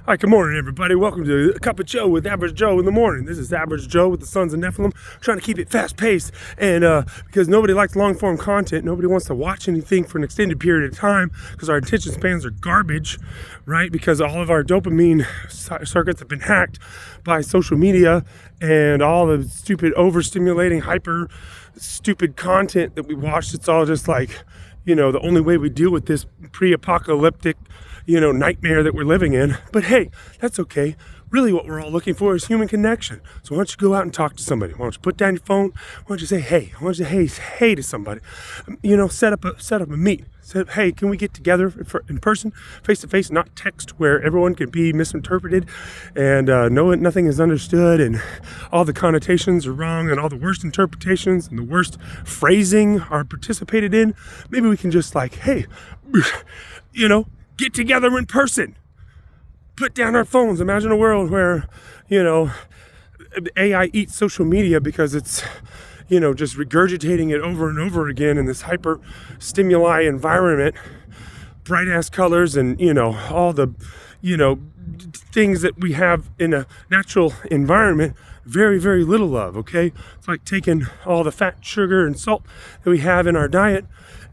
Hi, good morning, everybody. Welcome to A Cup of Joe with Average Joe in the morning. This is Average Joe with the Sons of Nephilim, trying to keep it fast-paced. And because nobody likes long-form content, nobody wants to watch anything for an extended period of time because our attention spans are garbage, right? Because all of our dopamine circuits have been hacked by social media and all the stupid, overstimulating, hyper-stupid content that we watch. It's all just like, the only way we deal with this pre-apocalyptic nightmare that we're living in. But hey, that's okay. Really what we're all looking for is human connection. So why don't you go out and talk to somebody? Why don't you put down your phone? Why don't you say hey? Why don't you say hey to somebody? Set up a meet. Say, hey, can we get together in person, face to face, not text where everyone can be misinterpreted and nothing is understood and all the connotations are wrong and all the worst interpretations and the worst phrasing are participated in. Maybe we can just hey, get together in person. Put down our phones. Imagine a world where, AI eats social media because it's, just regurgitating it over and over again in this hyper stimuli environment, bright ass colors and, all the, things that we have in a natural environment, very, very little of, okay? It's like taking all the fat, sugar, and salt that we have in our diet,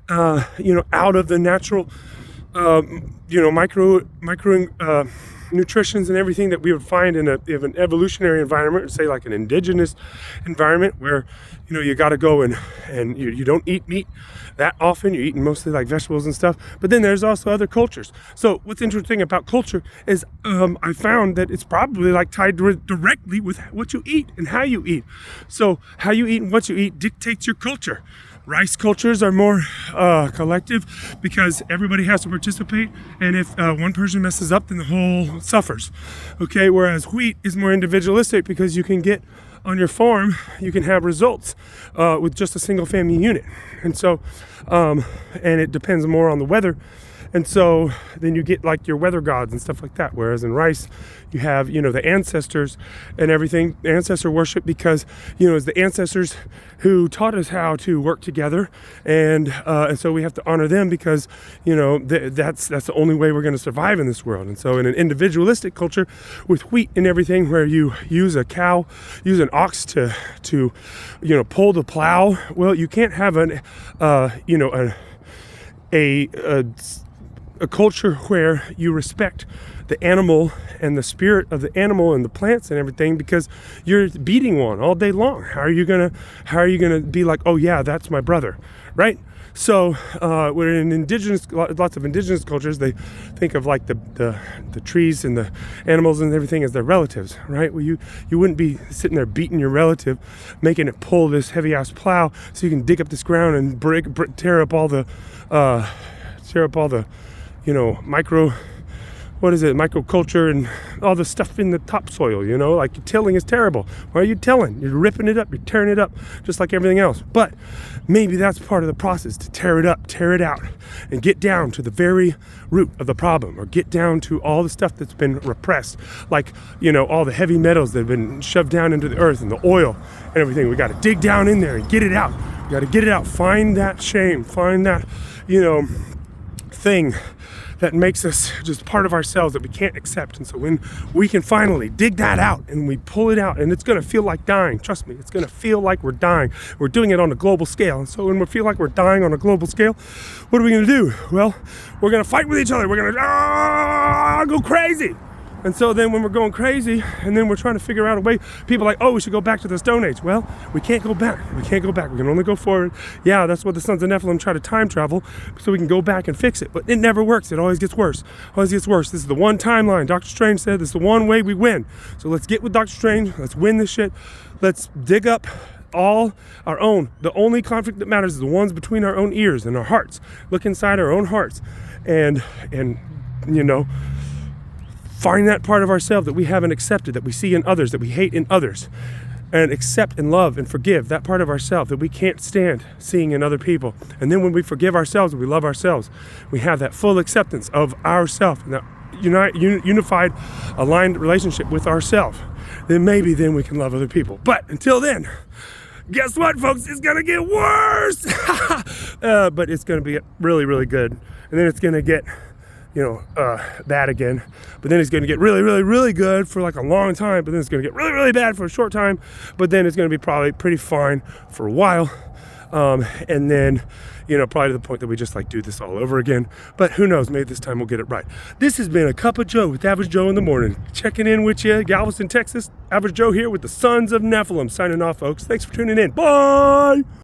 out of the natural micro nutritions and everything that we would find in an evolutionary environment, say like an indigenous environment where, you got to go and you don't eat meat that often. You're eating mostly like vegetables and stuff. But then there's also other cultures. So what's interesting about culture is I found that it's probably tied directly with what you eat and how you eat. So how you eat and what you eat dictates your culture. Rice cultures are more collective because everybody has to participate, and if one person messes up, then the whole suffers. Okay, whereas wheat is more individualistic because you can get on your farm, you can have results with just a single family unit, and so and it depends more on the weather. And so then you get your weather gods and stuff like that. Whereas in rice, you have, the ancestors and everything, ancestor worship, because, it's the ancestors who taught us how to work together. And so we have to honor them because, that's the only way we're going to survive in this world. And so in an individualistic culture with wheat and everything, where you use an ox to pull the plow, well, you can't have a culture where you respect the animal and the spirit of the animal and the plants and everything, because you're beating one all day long. How are you gonna be like, oh yeah, that's my brother, right? So we're in lots of indigenous cultures, they think of the trees and the animals and everything as their relatives, right? Well, you wouldn't be sitting there beating your relative, making it pull this heavy ass plow so you can dig up this ground and tear up all the microculture and all the stuff in the topsoil, tilling is terrible. Why are you tilling? You're ripping it up, you're tearing it up, just like everything else. But maybe that's part of the process, to tear it up, tear it out, and get down to the very root of the problem, or get down to all the stuff that's been repressed, all the heavy metals that have been shoved down into the earth and the oil and everything. We got to dig down in there and get it out. We got to get it out, find that shame, find that, thing that makes us just part of ourselves that we can't accept. And so when we can finally dig that out and we pull it out, and it's going to feel like dying, trust me, it's going to feel like we're dying. We're doing it on a global scale. And so when we feel like we're dying on a global scale, what are we going to do? Well, we're going to fight with each other. We're going to go crazy. And so then when we're going crazy and then we're trying to figure out a way, people are like, oh, we should go back to the Stone Age. Well, we can't go back. We can only go forward. Yeah, that's what the Sons of Nephilim try to time travel so we can go back and fix it. But it never works. It always gets worse. This is the one timeline. Dr. Strange said this is the one way we win. So let's get with Dr. Strange. Let's win this shit. Let's dig up all our own. The only conflict that matters is the ones between our own ears and our hearts. Look inside our own hearts and find that part of ourselves that we haven't accepted, that we see in others, that we hate in others, and accept and love and forgive that part of ourselves that we can't stand seeing in other people. And then when we forgive ourselves and we love ourselves, we have that full acceptance of ourselves and that unified, aligned relationship with ourselves. Then we can love other people. But until then, guess what, folks? It's going to get worse. But it's going to be really, really good. And then it's going to get bad again. But then it's going to get really, really, really good for like a long time. But then it's going to get really, really bad for a short time. But then it's going to be probably pretty fine for a while. And then, probably to the point that we just like do this all over again. But who knows, maybe this time we'll get it right. This has been a Cup of Joe with Average Joe in the morning. Checking in with you, Galveston, Texas. Average Joe here with the Sons of Nephilim. Signing off, folks. Thanks for tuning in. Bye!